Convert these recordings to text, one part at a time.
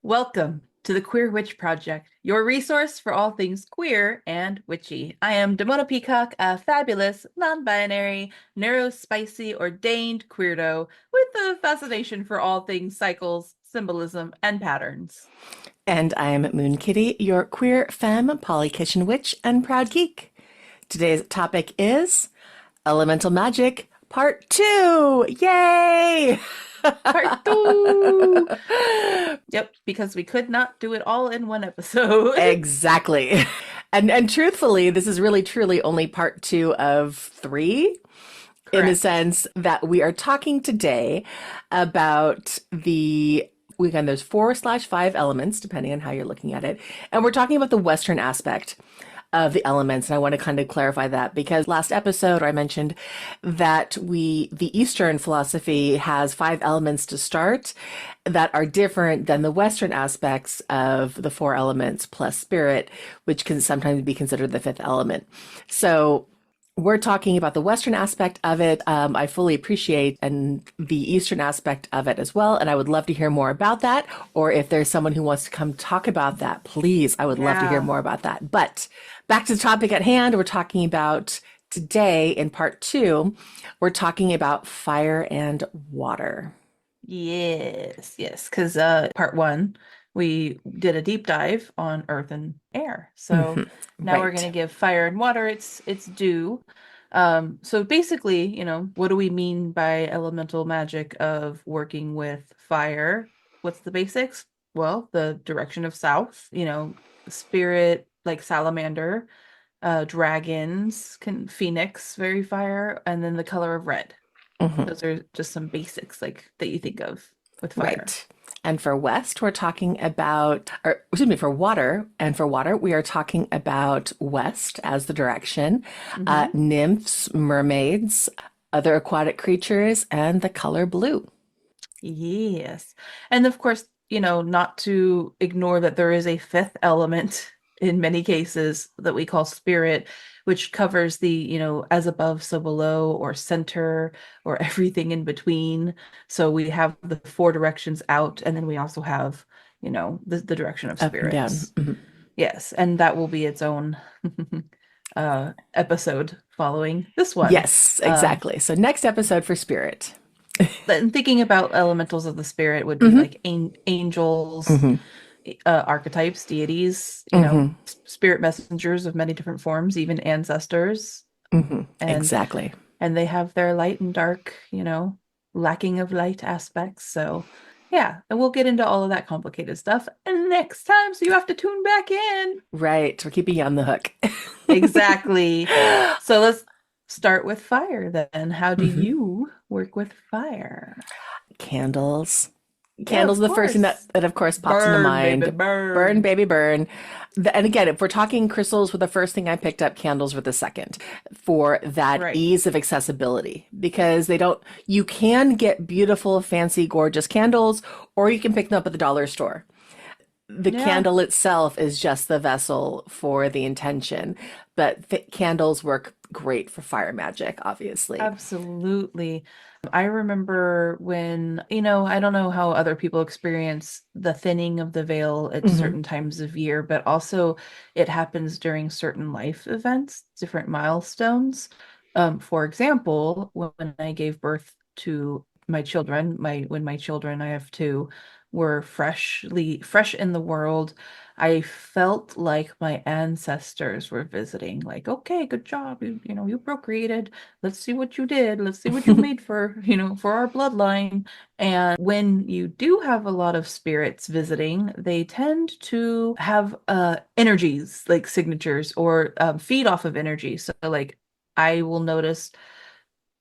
Welcome to the Queer Witch Project, your resource for all things queer and witchy. I am Damona Peacock, a fabulous, non-binary, neurospicy, ordained queerdo with a fascination for all things cycles, symbolism, and patterns. And I am Moonkittee, your queer femme, poly kitchen witch, and proud geek. Today's topic is Elemental Magic Part 2! Yay! Part two! Yep, because we could not do it all in one episode. Exactly. And truthfully, this is really truly only part 2 of 3, in the Correct. sense that we are talking today about again, there's 4/5 elements, depending on how you're looking at it. And we're talking about the Western aspect of the elements. And I want to kind of clarify that because last episode I mentioned that the Eastern philosophy has 5 elements to start that are different than the Western aspects of the 4 elements plus spirit, which can sometimes be considered the 5th element. So we're talking about the Western aspect of it. I fully appreciate and the Eastern aspect of it as well. And I would love to hear more about that. Or if there's someone who wants to come talk about that, please, I would love to hear Yeah. more about that. But back to the topic at hand, we're talking about today in part 2, we're talking about fire and water. Yes, because part one, we did a deep dive on earth and air. So Mhm. now we're going Right. to give fire and water its due. So basically, what do we mean by elemental magic of working with fire? What's the basics? Well, the direction of south, spirit like salamander, dragons, phoenix, very fire, and then the color of red. Mhm. Those are just some basics like that you think of with fire. Right. And for West, we're talking about, or excuse me, for water, and for water, we are talking about West as the direction, Hmm. nymphs, mermaids, other aquatic creatures, and the color blue. Yes. And of course, not to ignore that there is a fifth element in many cases that we call spirit, which covers the, as above, so below, or center, or everything in between. So we have the 4 directions out, and then we also have, the direction of Up and down. spirits. Mhm. Yes, and that will be its own episode following this one. Yes, Um, exactly. So next episode for spirit. and thinking about elementals of the spirit would be Hmm. like angels, Hmm. archetypes, deities, Hmm. spirit messengers of many different forms, even ancestors, Hmm. and Exactly. they have their light and dark, lacking of light aspects. So yeah, and we'll get into all of that complicated stuff and next time, so you have to tune back in. Right. We're keeping you on the hook. Exactly. So let's start with fire then. How do Hmm. you work with fire? Candles. Yeah, Candles of are the first thing that, course. that of course pops into Burn, baby, mind. Burn, burn. baby, burn. And again, if we're talking crystals were the first thing I picked up, candles were the second for that Right. ease of accessibility because you can get beautiful, fancy, gorgeous candles, or you can pick them up at the dollar store. The Yeah, candle itself is just the vessel for the intention, but candles work great for fire magic, obviously. absolutely. I remember when, I don't know how other people experience the thinning of the veil at Hmm. certain times of year, but also it happens during certain life events, different milestones. For example, when I gave birth to my children, when my children, I have 2, were fresh in the world, I felt like my ancestors were visiting, like, okay, good job. You procreated. Let's see what you did. Let's see what you made for, for our bloodline. And when you do have a lot of spirits visiting, they tend to have energies like signatures or feed off of energy. So like I will notice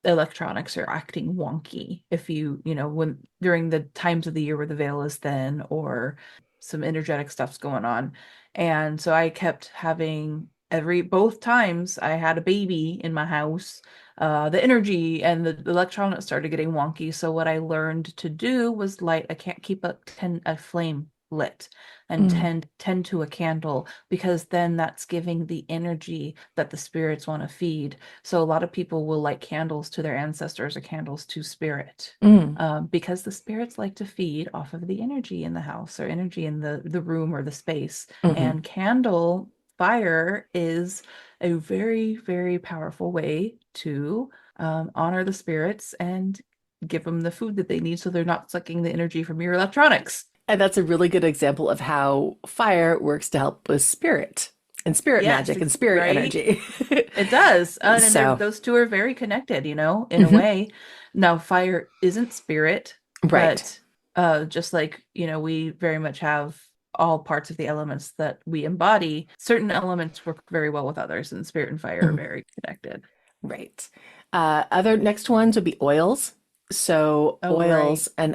electronics are acting wonky if when during the times of the year where the veil is thin or some energetic stuff's going on. And so I kept having both times I had a baby in my house, the energy and the electronics started getting wonky. So what I learned to do was light, I can't keep a flame lit and Mm, tend to a candle, because then that's giving the energy that the spirits want to feed. So a lot of people will light candles to their ancestors or candles to spirit, mm, because the spirits like to feed off of the energy in the house or energy in the room or the space. mhm. And candle fire is a very, very powerful way to honor the spirits and give them the food that they need so they're not sucking the energy from your electronics. And that's a really good example of how fire works to help with spirit and spirit Yes, magic and spirit right. energy. It does. And So, those two are very connected, in a mhm, way. Now, fire isn't spirit, right. but just like, we very much have all parts of the elements that we embody, certain elements work very well with others, and spirit and fire are Mhm, very connected. right. Other next ones would be oils. So Oh, right. oils and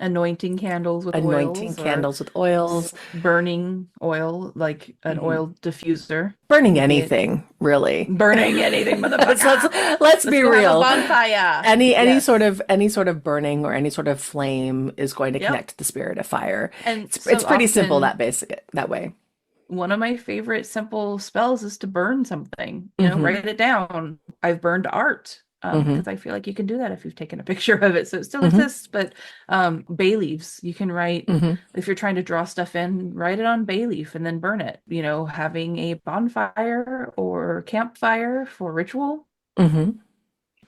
Anointing candles with anointing oils, or candles with oils, burning oil, like an mhm. oil diffuser, Burning making it anything, really. burning anything, So let's motherfucker. let's Let's be go have a real. bonfire. Any sort Yes. of any sort of burning or any sort of flame is going to Yep. connect to the spirit of fire. And It's so pretty simple often, that basic that way. one of my favorite simple spells is to burn something, Hmm. write it down. I've burned art, Hmm. because I feel like you can do that if you've taken a picture of it. So it still Hmm. exists, but bay leaves, you can write, Hmm. if you're trying to draw stuff in, write it on bay leaf and then burn it. Having a bonfire or campfire for ritual, Hmm.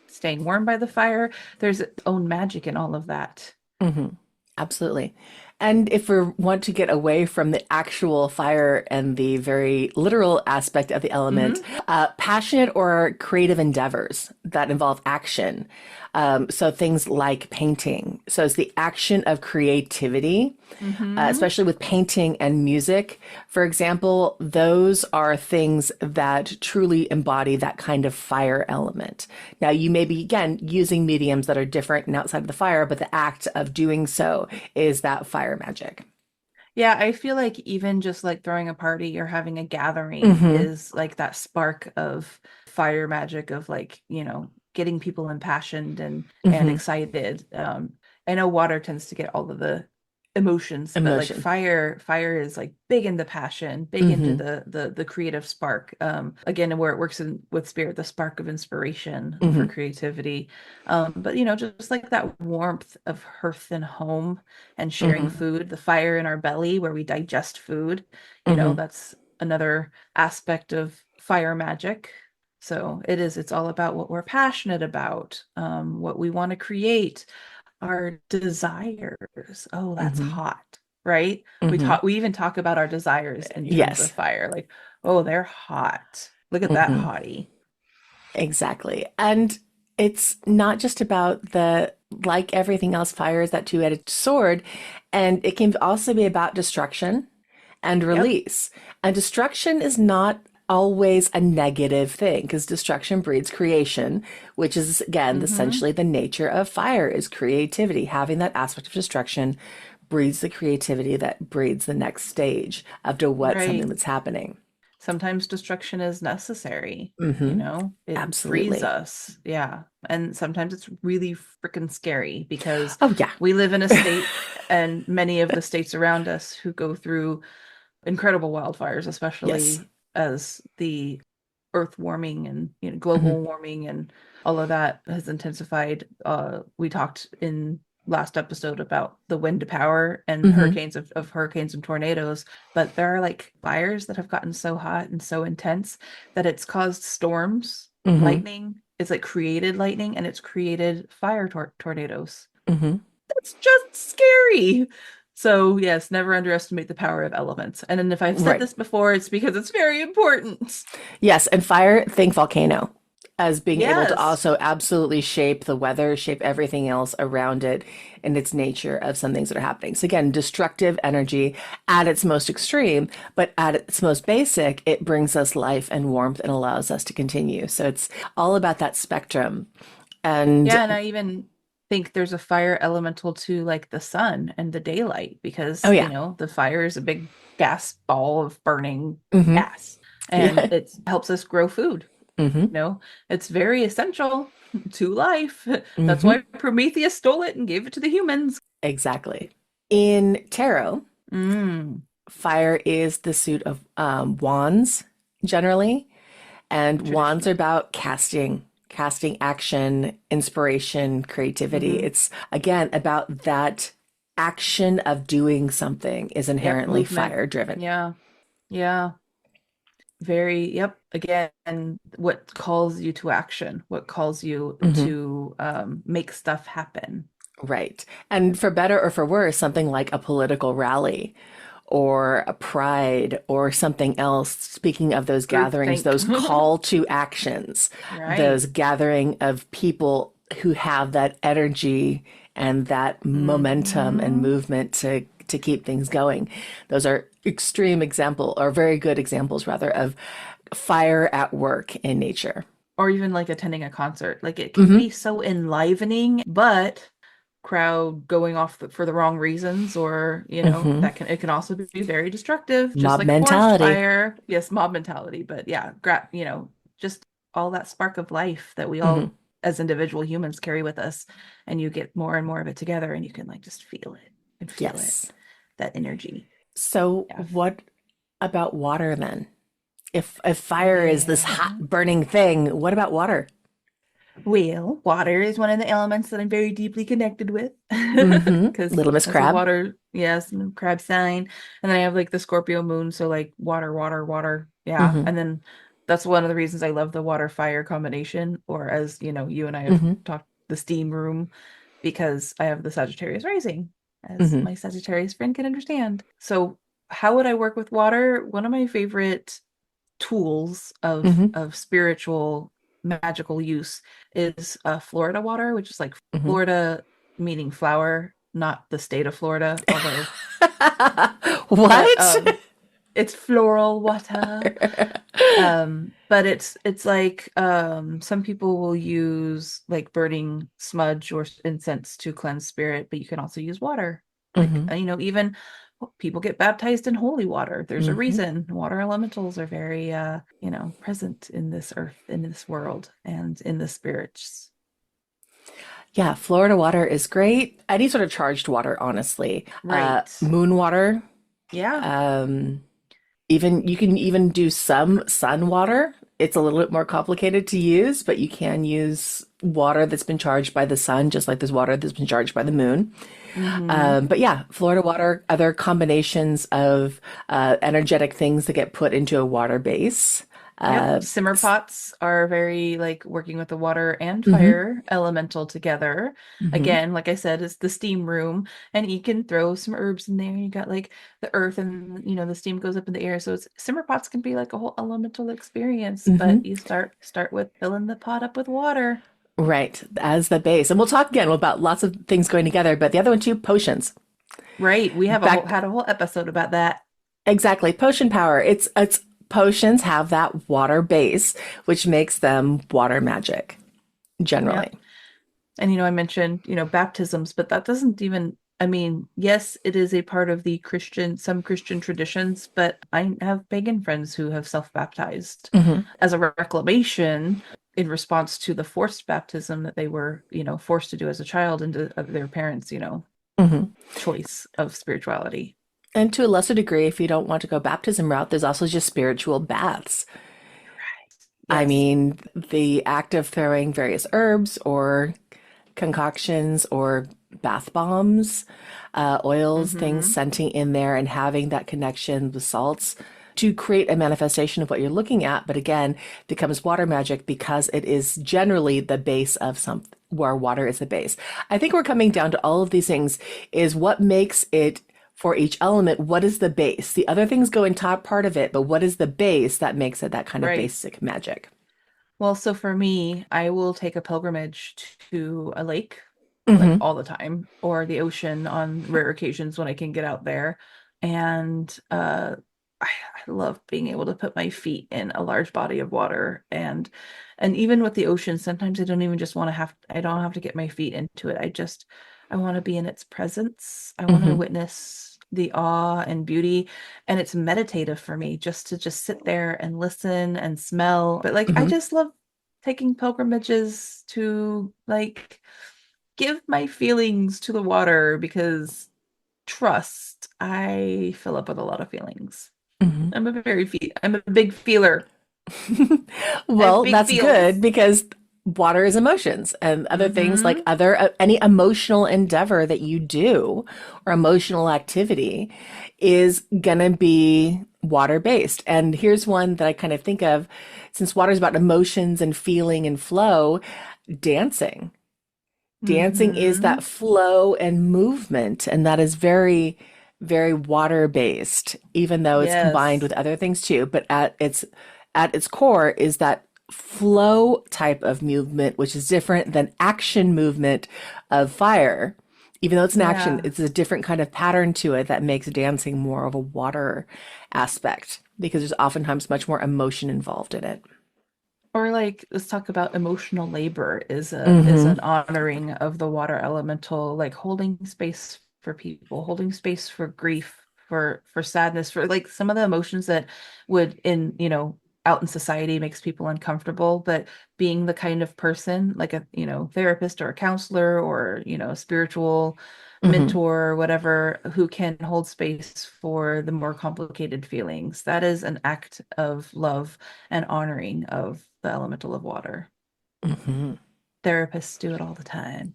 staying warm by the fire, there's its own magic in all of that. Hmm. Absolutely. And if we want to get away from the actual fire and the very literal aspect of the element, Hmm. passionate or creative endeavors that involve action. So things like painting. So it's the action of creativity, Hmm. especially with painting and music. For example, those are things that truly embody that kind of fire element. Now, you may be, again, using mediums that are different and outside of the fire, but the act of doing so is that fire magic. Yeah, I feel like even just like throwing a party or having a gathering Hmm. is like that spark of fire magic of, like, getting people impassioned and Hmm. excited. I know water tends to get all of the emotions, but like Emotion. fire is like big into passion, big into Hmm. the creative spark. Again, where it works with spirit, the spark of inspiration for Hmm. creativity. But just like that warmth of hearth and home and sharing Hmm. food, the fire in our belly where we digest food, Hmm. that's another aspect of fire magic. So it's all about what we're passionate about, what we want to create, our desires. Oh, that's Hmm. hot, right? Hmm. We even talk about our desires in terms of Yes. fire, like, oh, they're hot. Look at that Hmm. hottie. Exactly. And it's not just about like everything else, fire is that two-edged sword. And it can also be about destruction and Yep. release. And destruction is not always a negative thing because destruction breeds creation, which is, again, Mm-hmm. essentially the nature of fire is creativity. Having that aspect of destruction breeds the creativity that breeds the next stage of to what something Right. that's happening. Sometimes destruction is necessary, Hmm. it frees Absolutely. us. Yeah. And sometimes it's really freaking scary because Oh, yeah. we live in a state, and many of the states around us who go through incredible wildfires, Yes. especially as the earth warming and, Hmm. global warming and all of that has intensified. We talked in last episode about the wind to power and Hmm. hurricanes of hurricanes and tornadoes, but there are like fires that have gotten so hot and so intense that it's caused storms, Hmm. lightning. It's like created lightning, and it's created fire tornadoes. Hmm. That's just scary. So, yes, never underestimate the power of elements. And then if I've said Right. this before, it's because it's very important. Yes. And fire, think volcano as being able to Yes. also absolutely shape the weather, shape everything else around it and its nature of some things that are happening. So again, destructive energy at its most extreme, but at its most basic, it brings us life and warmth and allows us to continue. So it's all about that spectrum. And Yeah, and I even think there's a fire elemental to like the sun and the daylight, oh because, yeah. the fire is a big gas ball of burning Hmm. gas, and Yeah. it helps us grow food. Hmm. It's very essential to life. That's Hmm. why Prometheus stole it and gave it to the humans. Exactly. In tarot, Mm. Fire is the suit of wands generally, and wands are Traditional. about casting action, inspiration, creativity. Hmm. It's again about that action of doing something is Yep. inherently Movement. fire driven. Yeah. Yeah. Very, yep. Again, what calls you to action, what calls you Hmm. to make stuff happen. Right. And for better or for worse, something like a political rally or a pride or something else. Speaking of those gatherings, Groupthink. those call to actions, those Right. gathering of people who have that energy and that momentum and Hmm. movement to keep things going. Those are extreme example or very good examples rather of fire at work in nature. Or even like attending a concert. Like it can Hmm. be so enlivening, but crowd going off for the wrong reasons, or Hmm. that can it can also be very destructive, just Mob like a forest mentality. fire. Yes, mob mentality, but yeah, just all that spark of life that we Hmm. all as individual humans carry with us, and you get more and more of it together, and you can like just feel it and feel it, Yes. that energy. So Yeah. what about water then? If fire is this hot Well, burning thing, what about water? Well, water is one of the elements that I'm very deeply connected with Hmm. because Little Miss as a Crab. water, yes, and crab sign. And then I have like the Scorpio moon, so like water, water, water. Yeah. Hmm. And then that's one of the reasons I love the water fire combination, or as you and I have Hmm. talked, the steam room, because I have the Sagittarius rising, as Hmm. my Sagittarius friend can understand. So, how would I work with water? One of my favorite tools Hmm. of spiritual magical use is Florida water, which is like Hmm. Florida meaning flower, not the state of Florida, although but What? it's floral water. But it's like some people will use like burning smudge or incense to cleanse spirit, but you can also use water. Like Hmm. even people get baptized in holy water. There's a Hmm. reason. Water elementals are very present in this earth, in this world, and in the spirits. Yeah, Florida water is great. Any sort of charged water, honestly. Right. Moon water. Yeah. Um, Even you can even do some sun water. It's a little bit more complicated to use, but you can use water that's been charged by the sun, just like there's water that's been charged by the moon. Mm-hmm. But yeah, Florida water, other combinations of energetic things that get put into a water base. Yep. Uh, Simmer s- pots are very like working with the water and mhm, fire elemental together. mhm, Again, like I said, it's the steam room, and you can throw some herbs in there. You got like the earth, and the steam goes up in the air. So it's simmer pots can be like a whole elemental experience, but mhm. you start with filling the pot up with water. Right, as the base. And we'll talk again about lots of things going together, but the other one too, potions. Right. We have a whole Back had a whole episode about that. exactly, potion power. It's potions have that water base, which makes them water magic generally. Yep. And I mentioned, baptisms, but that doesn't even, I mean, yes, it is a part of some Christian traditions, but I have pagan friends who have self-baptized Hmm. as a reclamation in response to the forced baptism that they were, forced to do as a child into their parents', Hmm. choice of spirituality. And to a lesser degree, if you don't want to go baptism route, there's also just spiritual baths. Right. I Yes. mean, the act of throwing various herbs or concoctions or bath bombs, oils, things, Mm-hmm. scenting in there and having that connection with salts to create a manifestation of what you're looking at. But again, becomes water magic because it is generally the base of something where water is the base. I think we're coming down to all of these things is what makes it for each element. What is the base? The other things go in top part of it, but what is the base that makes it that kind of Right. basic magic? Well, so for me, I will take a pilgrimage to a lake like Hmm. all the time, or the ocean on rare occasions when I can get out there. And I love being able to put my feet in a large body of water, and even with the ocean, sometimes I don't have to get my feet into it. I want to be in its presence. I want to Hmm. witness the awe and beauty, and it's meditative for me just to just sit there and listen and smell. But like I Hmm. just love taking pilgrimages to like give my feelings to the water, because trust. I fill up with a lot of feelings. Mhm. I'm a big feeler. I have Well, big that's good feels. because water is emotions and other things like Mm-hmm. other any emotional endeavor that you do or emotional activity is gonna be water based. And here's one that I kind of think of since water is about emotions and feeling and flow, dancing. Dancing is Mm-hmm. that flow and movement, and that is very, very water based, even though it's combined Yes. with other things too. But at its core is that flow type of movement, which is different than action movement of fire. Even though it's an action, Yeah. it's a different kind of pattern to it that makes dancing more of a water aspect because there's oftentimes much more emotion involved in it. Or like let's talk about emotional labor is Mm-hmm. an honoring of the water elemental, like holding space for people, holding space for grief, for sadness, for like some of the emotions that would in, out in society makes people uncomfortable, but being the kind of person like a, therapist or a counselor or, a spiritual Mm-hmm. mentor or whatever who can hold space for the more complicated feelings. That is an act of love and honoring of the elemental of water. Mm-hmm. Therapists do it all the time.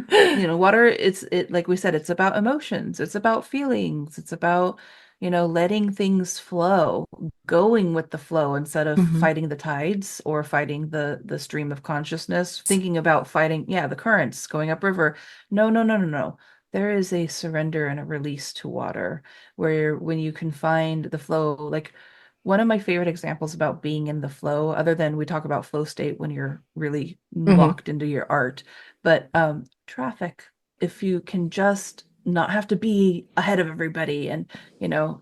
Water, it like we said, it's about emotions, it's about feelings, it's about, letting things flow, going with the flow instead of Mm-hmm. fighting the tides or fighting the stream of consciousness, thinking about fighting, yeah, the currents going upriver. No, no, no, no, no. There is a surrender and a release to water where when you can find the flow, like one of my favorite examples about being in the flow, other than we talk about flow state when you're really Mm-hmm. locked into your art, but traffic. If you can just not have to be ahead of everybody and,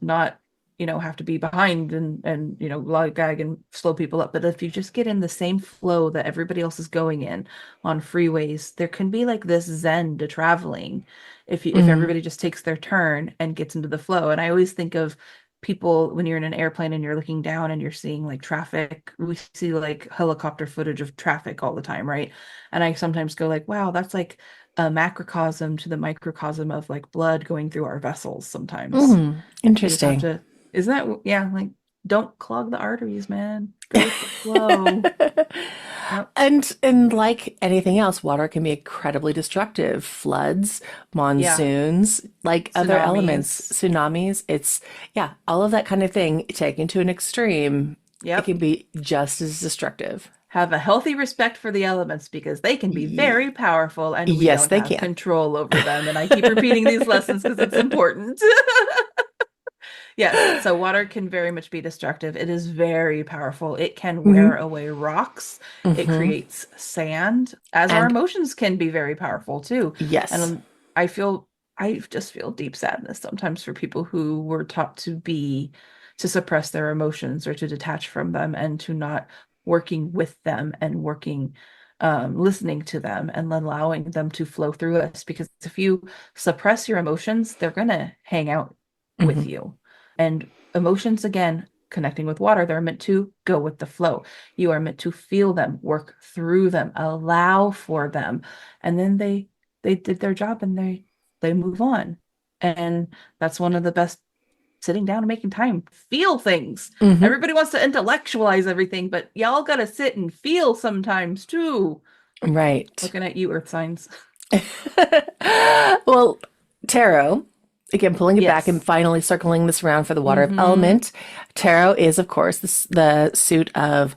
not, have to be behind and, lollygag and slow people up. But if you just get in the same flow that everybody else is going in on freeways, there can be like this zen to traveling if Mm-hmm. everybody just takes their turn and gets into the flow. And I always think of people when you're in an airplane and you're looking down and you're seeing like traffic. We see like helicopter footage of traffic all the time, right? And I sometimes go like, wow, that's like a macrocosm to the microcosm of like blood going through our vessels sometimes. Mm-hmm. And we just have Interesting. to, isn't that, yeah, like don't clog the arteries, man. Go with the flow. Yep. And like anything else, water can be incredibly destructive. Floods, Yeah. monsoons, like other elements, Tsunamis. tsunamis, it's yeah, all of that kind of thing taken to an extreme, it Yep. can be just as destructive. Have a healthy respect for the elements because they can be Y- very powerful and we yes, don't they have can. control over them. And I keep repeating these lessons because it's important. Yes, so water can very much be destructive. It is very powerful. It can wear Hmm. away rocks. It Hmm. creates sand, as our And emotions can be very powerful too. And yes. I feel, I just feel deep sadness sometimes for people who were taught to suppress their emotions or to detach from them and to not working with them and listening to them and allowing them to flow through us. Because if you suppress your emotions, they're gonna hang out with Hmm. you. And emotions, again, connecting with water, they're meant to go with the flow. You are meant to feel them, work through them, allow for them, and then they did their job and they move on. And that's one of the best sitting down and making time. Feel things. Hmm. Everybody wants to intellectualize everything, but y'all gotta sit and feel sometimes too. Right. Looking at you, earth signs. Well, tarot, again, pulling it back and Yes. finally circling this around for the water Mm-hmm. element. Tarot is, of course, the suit of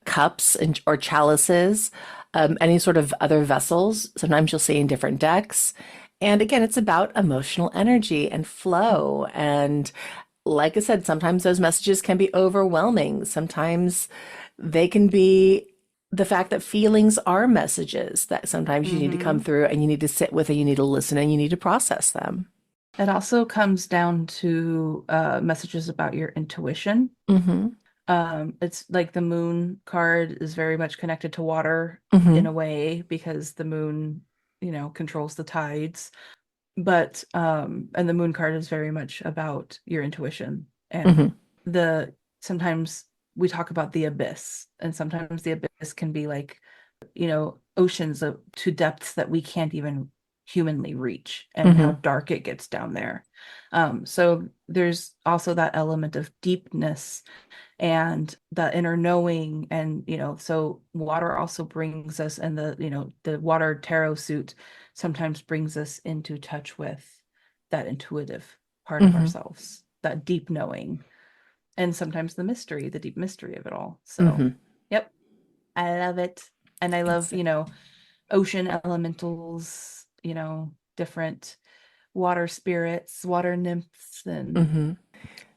cups and or chalices, any sort of other vessels. Sometimes you'll see in different decks. And again, it's about emotional energy and flow. And like I said, sometimes those messages can be overwhelming. Sometimes they can be the fact that feelings are messages that sometimes you need to come Mm-hmm. through and you need to sit with and you need to listen and you need to process them. It also comes down to messages about your intuition. Hmm. It's like the moon card is very much connected to water in Hmm. a way because the moon, controls the tides. But and the moon card is very much about your intuition. And Hmm. the sometimes we talk about the abyss, and sometimes the abyss can be like, oceans to depths that we can't even humanly reach and how Mm-hmm. dark it gets down there. So there's also that element of deepness and the inner knowing. And so water also brings us, and the water tarot suit sometimes brings us into touch with that intuitive part of Mm-hmm. ourselves, that deep knowing, and sometimes the deep mystery of it all. So Mm-hmm. yep, I love it. And I love, It's, ocean elementals, different water spirits, water nymphs, and mm-hmm.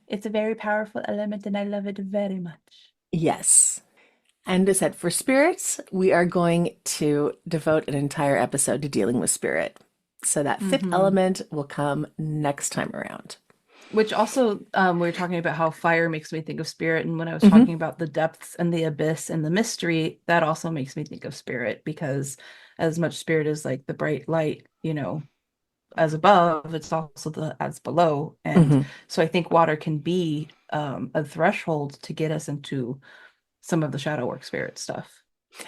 it's a very powerful element, and I love it very much. Yes. And as said, for spirits, we are going to devote an entire episode to dealing with spirit. So that fifth Hmm. element will come next time around. Which also, we were talking about how fire makes me think of spirit. And when I was Mm-hmm. talking about the depths and the abyss and the mystery, that also makes me think of spirit, because as much spirit is like the bright light, as above, it's also the as below. And Mm-hmm. so I think water can be a threshold to get us into some of the shadow work spirit stuff.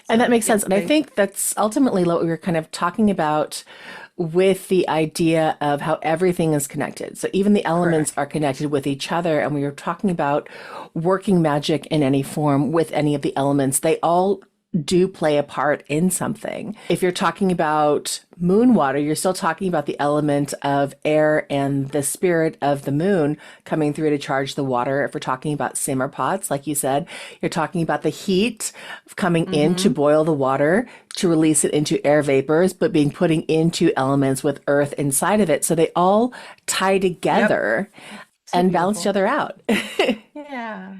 And that So, makes sense. yep, And I think that's ultimately what we were kind of talking about with the idea of how everything is connected. So even the elements correct. are connected with each other. And we were talking about working magic in any form with any of the elements. They all do play a part in something. If you're talking about moon water, you're still talking about the element of air and the spirit of the moon coming through to charge the water. If we're talking about simmer pots, like you said, you're talking about the heat coming in to Mm-hmm. boil the water to release it into air vapors, but being putting into elements with earth inside of it. So they all tie Yep. together So and balance each beautiful. other out. Yeah.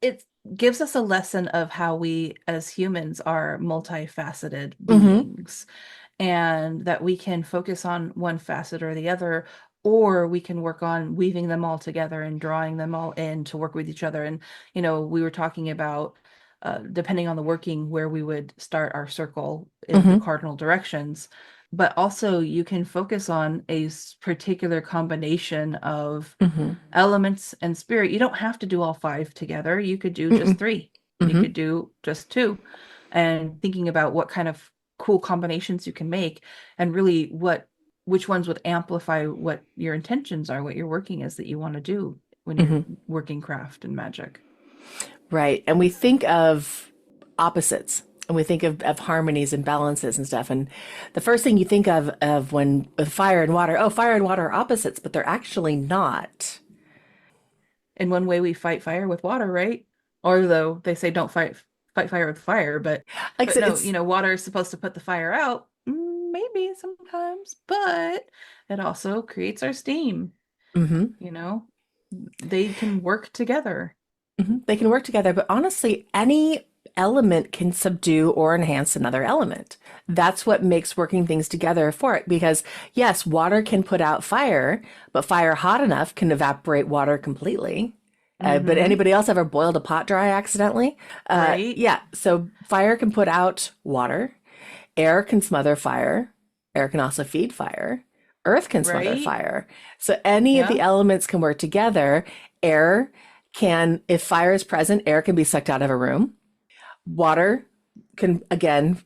It gives us a lesson of how we as humans are multifaceted Mm-hmm. beings, and that we can focus on one facet or the other, or we can work on weaving them all together and drawing them all in to work with each other. And we were talking about, depending on the working, where we would start our circle in the Mm-hmm. cardinal directions. But also you can focus on a particular combination of Mm-hmm. elements and spirit. You don't have to do all five together. You could do just Mm-mm. three. You Mm-hmm. could do just two. And thinking about what kind of cool combinations you can make, and really which ones would amplify what your intentions are, what your working is that you want to do when you're Mm-hmm. working craft and magic. Right. And we think of opposites and we think of harmonies and balances and stuff. And the first thing you think of when with fire and water, oh, fire and water are opposites, but they're actually not. In one way we fight fire with water, right? Or though they say don't fight fire with fire, but Like I said, no, it's water is supposed to put the fire out. Maybe sometimes, but it also creates our steam, mhm, you know? They can work together. mhm. They can work together, but honestly, any element can subdue or enhance another element. That's what makes working things together for it. Because yes, water can put out fire, but fire hot enough can evaporate water completely. But Mm-hmm. anybody else ever boiled a pot dry accidentally? Right? Yeah, so fire can put out water, air can smother fire, air can also feed fire, earth can smother Right? fire. So any of the Yeah. elements can work together. Air can, if fire is present, air can be sucked out of a room. Water can, again,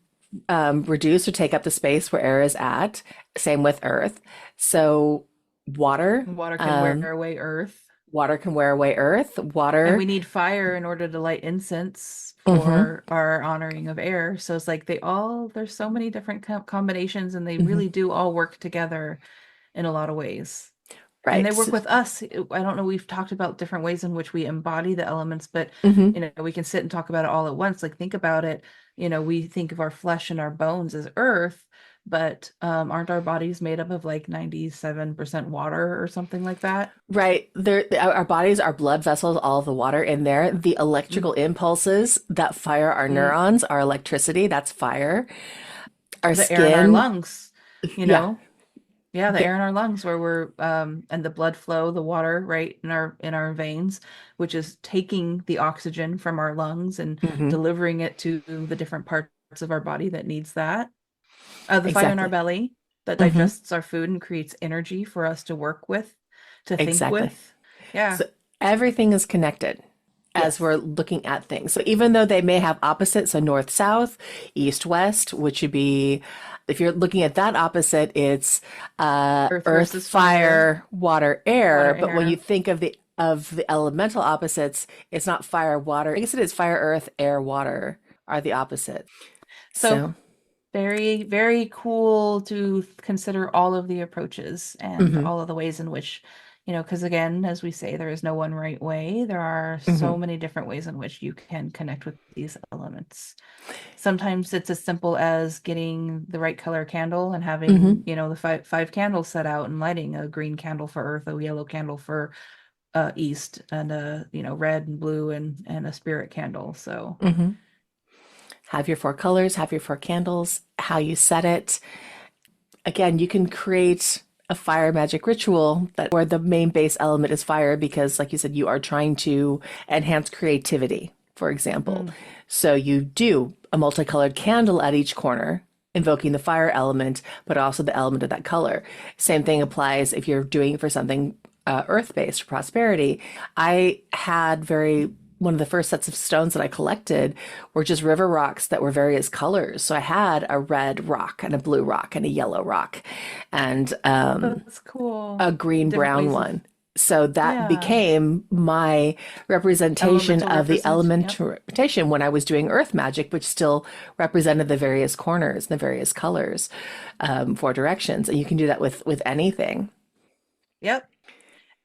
reduce or take up the space where air is at. Same with earth. So water, Water can wear um, away earth. water can wear away earth. And Water, we need fire in order to light incense mm-hmm, for our honoring of air. So it's like there's so many different combinations, and they mm-hmm, really do all work together in a lot of ways. And they right. work with us. I don't know, we've talked about different ways in which we embody the elements, but Mm-hmm, we can sit and talk about it all at once. Like think about it, we think of our flesh and our bones as earth, but aren't our bodies made up of like 97% water or something like that? right. There, our bodies, our blood vessels, all of the water in there. The electrical impulses that fire our Mm-hmm. neurons are electricity. That's fire. Our The air in our skin, lungs, you yeah. know? Yeah, the The, air in our lungs, where we're and the blood flow, the water, right, in our veins, which is taking the oxygen from our lungs and mhm, delivering it to the different parts of our body that needs that. The fire in our exactly. belly that Hmm. digests our food and creates energy for us to work with, to think Exactly. with. Yeah. So everything is connected. as Yes. we're looking at things. So even though they may have opposites, so north, south, east, west, which would be, if you're looking at that opposite, it's Earth earth, versus fire, fire, water, air. water, But when you air. think of the elemental opposites, it's not fire, water. I guess it is fire, earth, air, water are the opposite. So So, very, very cool to consider all of the approaches and hmm all of the ways in which, because again, as we say, there is no one right way. There are hmm so many different ways in which you can connect with these elements. Sometimes it's as simple as getting the right color candle and having, hmm the five candles set out and lighting a green candle for earth, a yellow candle for east, and a, red and blue and a spirit candle. So, hmm have your four colors, have your four candles, how you set it. Again, you can create a fire magic ritual that where the main base element is fire because, like you said, you are trying to enhance creativity, for example. mm, So you do a multicolored candle at each corner, invoking the fire element, but also the element of that color. Same thing applies if you're doing it for something earth-based prosperity. I had very one of the first sets of stones that I collected were just river rocks that were various colors. So I had a red rock and a blue rock and a yellow rock and that's cool. a green Different brown ways of, one. So that yeah, became my representation elemental of the representation. Yep. elementation when I was doing earth magic, which still represented the various corners, the various colors, for directions. And you can do that with anything. Yep.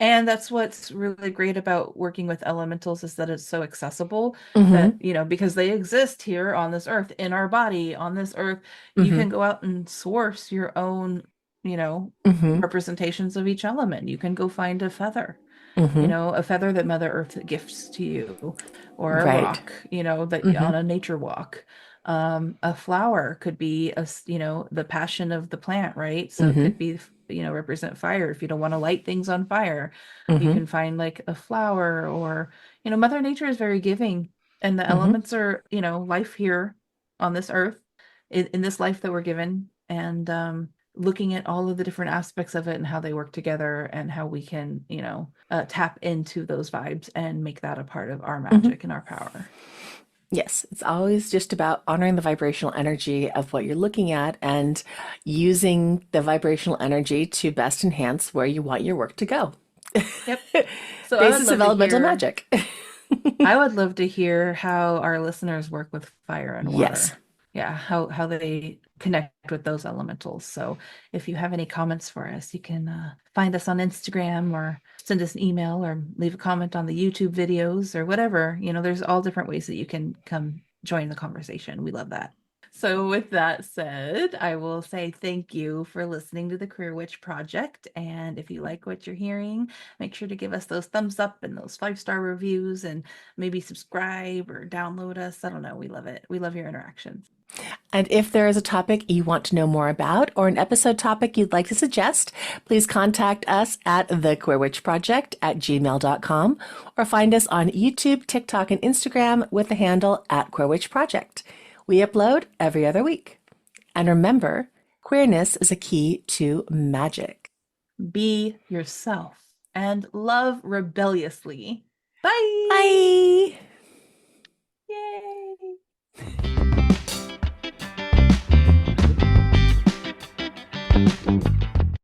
And that's what's really great about working with elementals is that it's so accessible that, Mm-hmm. because they exist here on this earth, in our body, on this earth, you Mm-hmm. can go out and source your own, Mm-hmm. representations of each element. You can go find a feather, Mm-hmm. a feather that Mother Earth gifts to you, or a Right. rock, that Mm-hmm. on a nature walk. A flower could be the passion of the plant, right? So it Mm-hmm. could be, represent fire. If you don't want to light things on fire, you Mm-hmm. can find like a flower or, Mother Nature is very giving, and the Mm-hmm. elements are, life here on this earth, in this life that we're given. And looking at all of the different aspects of it and how they work together and how we can, tap into those vibes and make that a part of our Mm-hmm. magic and our power. Yes, it's always just about honoring the vibrational energy of what you're looking at and using the vibrational energy to best enhance where you want your work to go. Yep. So Basis of elemental magic. I would love to hear how our listeners work with fire and Yes. water. Yeah, how they connect with those elementals. So if you have any comments for us, you can find us on Instagram or send us an email or leave a comment on the YouTube videos or whatever. There's all different ways that you can come join the conversation. We love that. So, with that said, I will say thank you for listening to the Career Witch Project. And if you like what you're hearing, make sure to give us those thumbs up and those 5-star reviews and maybe subscribe or download us. I don't know. We love it. We love your interactions. And if there is a topic you want to know more about or an episode topic you'd like to suggest, please contact us at thequeerwitchproject@gmail.com or find us on YouTube, TikTok, and Instagram with the handle @queerwitchproject. We upload every other week. And remember, queerness is a key to magic. Be yourself and love rebelliously. Bye. Bye!